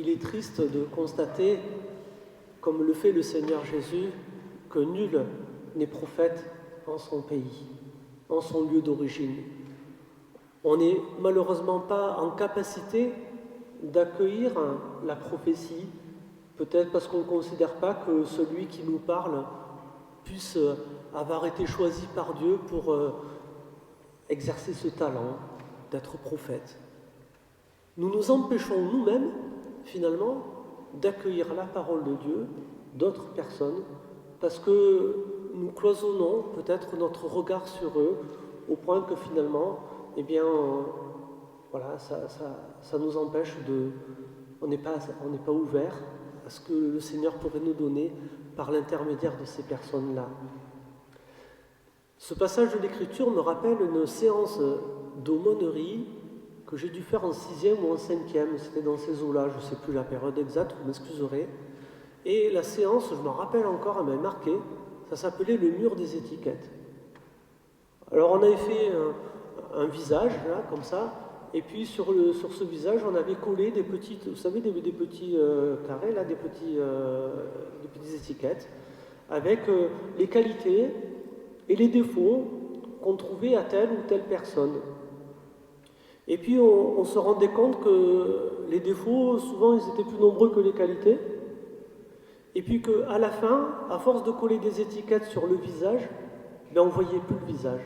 il est triste de constater, comme le fait le Seigneur Jésus, que nul n'est prophète en son pays, en son lieu d'origine. On n'est malheureusement pas en capacité d'accueillir la prophétie, peut-être parce qu'on ne considère pas que celui qui nous parle puisse avoir été choisi par Dieu pour exercer ce talent d'être prophète. Nous nous empêchons nous-mêmes, finalement, d'accueillir la parole de Dieu, d'autres personnes, parce que nous cloisonnons peut-être notre regard sur eux, au point que finalement, eh bien, voilà, ça nous empêche de... On n'est pas ouvert à ce que le Seigneur pourrait nous donner par l'intermédiaire de ces personnes-là. Ce passage de l'Écriture me rappelle une séance d'aumônerie que j'ai dû faire en 6e ou en 5e, c'était dans ces eaux-là, je ne sais plus la période exacte, vous m'excuserez. Et la séance, je m'en rappelle encore, elle m'a marqué, ça s'appelait le mur des étiquettes. Alors on avait fait un visage, là, comme ça, et puis sur ce visage, on avait collé des petites, vous savez, des petits carrés, là, des petites étiquettes, avec les qualités et les défauts qu'on trouvait à telle ou telle personne. Et puis on se rendait compte que les défauts, souvent, ils étaient plus nombreux que les qualités. Et puis qu'à la fin, à force de coller des étiquettes sur le visage, ben on ne voyait plus le visage.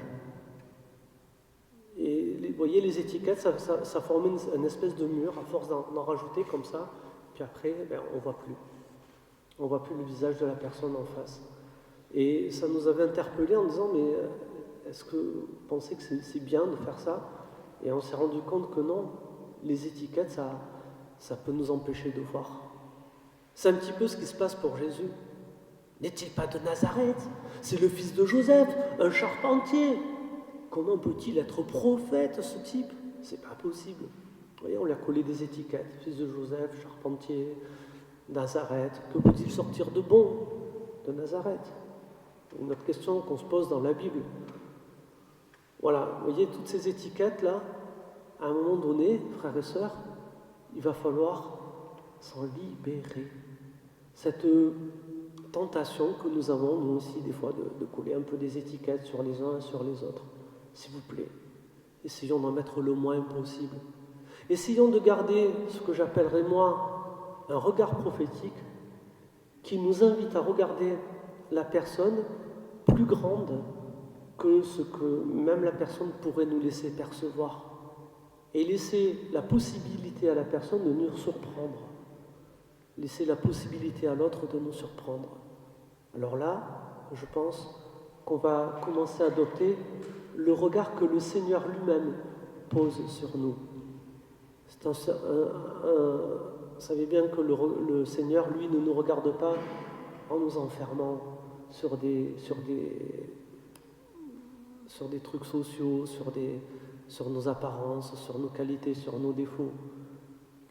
Et vous voyez, les étiquettes, ça formait une espèce de mur, à force d'en rajouter comme ça, puis après, ben, on ne voit plus. On ne voit plus le visage de la personne en face. Et ça nous avait interpellés en disant, mais est-ce que vous pensez que c'est bien de faire ça? Et on s'est rendu compte que non, les étiquettes, ça peut nous empêcher de voir. C'est un petit peu ce qui se passe pour Jésus. N'est-il pas de Nazareth? C'est le fils de Joseph, un charpentier. Comment peut-il être prophète, ce type? C'est pas possible. Vous voyez, on lui a collé des étiquettes. Fils de Joseph, charpentier, Nazareth. Que peut-il sortir de bon de Nazareth? Une autre question qu'on se pose dans la Bible. Voilà, vous voyez, toutes ces étiquettes-là, à un moment donné, frères et sœurs, il va falloir s'en libérer. Cette tentation que nous avons, nous aussi, des fois, de coller un peu des étiquettes sur les uns et sur les autres. S'il vous plaît, essayons d'en mettre le moins possible. Essayons de garder ce que j'appellerais, moi, un regard prophétique qui nous invite à regarder la personne plus grande que ce que même la personne pourrait nous laisser percevoir. Et laisser la possibilité à la personne de nous surprendre. Laisser la possibilité à l'autre de nous surprendre. Alors là, je pense qu'on va commencer à adopter le regard que le Seigneur lui-même pose sur nous. Vous savez bien que le Seigneur, lui, ne nous regarde pas en nous enfermant sur des trucs sociaux, sur nos apparences, sur nos qualités, sur nos défauts.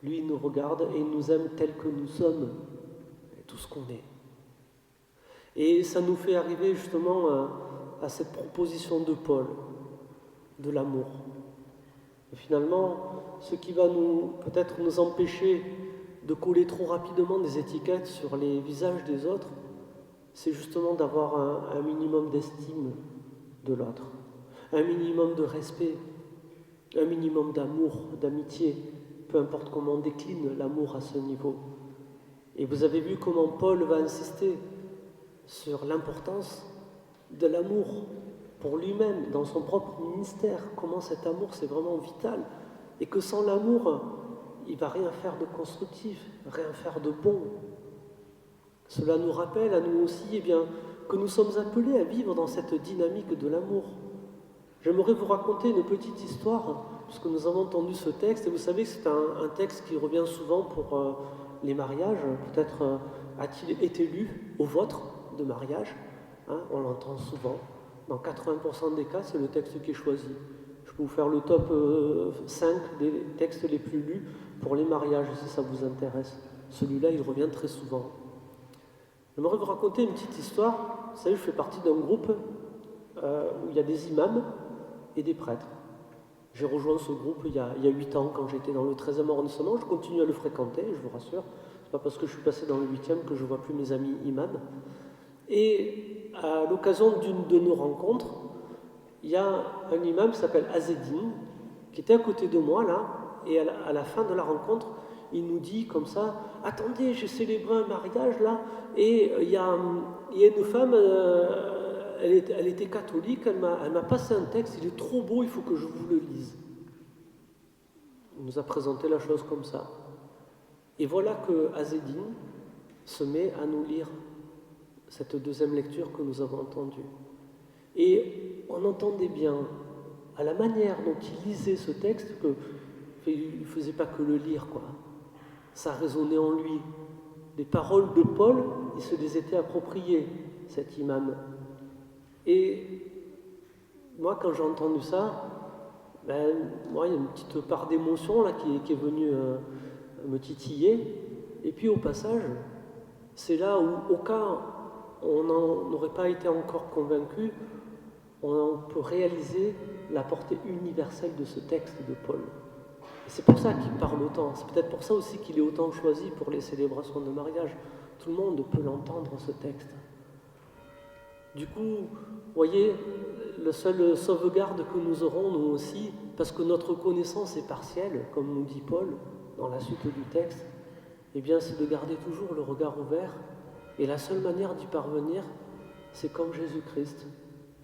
Lui, il nous regarde et il nous aime tels que nous sommes, et tout ce qu'on est. Et ça nous fait arriver justement à cette proposition de Paul, de l'amour. Et finalement, ce qui va peut-être nous empêcher de coller trop rapidement des étiquettes sur les visages des autres, c'est justement d'avoir un minimum d'estime de l'autre, un minimum de respect, un minimum d'amour, d'amitié, peu importe comment on décline l'amour à ce niveau. Et vous avez vu comment Paul va insister sur l'importance de l'amour pour lui-même, dans son propre ministère, comment cet amour c'est vraiment vital, et que sans l'amour, il ne va rien faire de constructif, rien faire de bon. Cela nous rappelle à nous aussi eh bien, que nous sommes appelés à vivre dans cette dynamique de l'amour. J'aimerais vous raconter une petite histoire, puisque nous avons entendu ce texte, et vous savez que c'est un texte qui revient souvent pour les mariages, peut-être a-t-il été lu au vôtre de mariage, hein, on l'entend souvent. Dans 80% des cas, c'est le texte qui est choisi. Je peux vous faire le top 5 des textes les plus lus pour les mariages, si ça vous intéresse. Celui-là, il revient très souvent. J'aimerais vous raconter une petite histoire. Vous savez, je fais partie d'un groupe où il y a des imams et des prêtres. J'ai rejoint ce groupe il y a 8 ans, quand j'étais dans le 13e arrondissement. Je continue à le fréquenter, je vous rassure. C'est pas parce que je suis passé dans le 8e que je ne vois plus mes amis imams. Et à l'occasion d'une de nos rencontres, il y a un imam qui s'appelle Azedine, qui était à côté de moi là, et à la fin de la rencontre, il nous dit comme ça: attendez, j'ai célébré un mariage là, et il y a une femme, elle était catholique, elle m'a passé un texte, il est trop beau, il faut que je vous le lise. Il nous a présenté la chose comme ça. Et voilà que Azedine se met à nous lire cette deuxième lecture que nous avons entendue. Et on entendait bien, à la manière dont il lisait ce texte, qu'il ne faisait pas que le lire, quoi. Ça résonnait en lui. Les paroles de Paul, il se les était appropriées, cet imam. Et moi, quand j'ai entendu ça, moi, il y a une petite part d'émotion là qui est venue me titiller. Et puis au passage, c'est là où, au cas où on n'aurait pas été encore convaincu, on peut réaliser la portée universelle de ce texte de Paul. Et c'est pour ça qu'il parle autant. C'est peut-être pour ça aussi qu'il est autant choisi pour les célébrations de mariage. Tout le monde peut l'entendre, ce texte. Du coup, vous voyez, la seule sauvegarde que nous aurons, nous aussi, parce que notre connaissance est partielle, comme nous dit Paul dans la suite du texte, eh bien, c'est de garder toujours le regard ouvert. Et la seule manière d'y parvenir, c'est comme Jésus-Christ,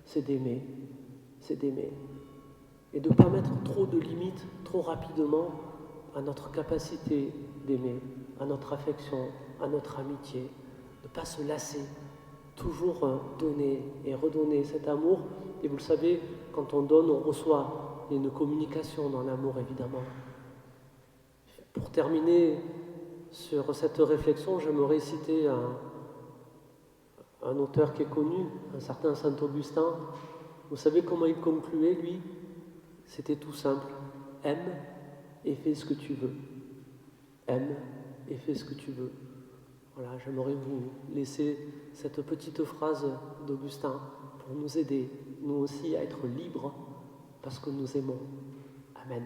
c'est d'aimer. C'est d'aimer. Et de ne pas mettre trop de limites, trop rapidement, à notre capacité d'aimer, à notre affection, à notre amitié. De ne pas se lasser. Toujours donner et redonner cet amour. Et vous le savez, quand on donne, on reçoit. Il y a une communication dans l'amour, évidemment. Pour terminer sur cette réflexion, j'aimerais citer un auteur qui est connu, un certain Saint-Augustin. Vous savez comment il concluait, lui? C'était tout simple. Aime et fais ce que tu veux. Aime et fais ce que tu veux. Voilà, j'aimerais vous laisser cette petite phrase d'Augustin pour nous aider, nous aussi, à être libres parce que nous aimons. Amen.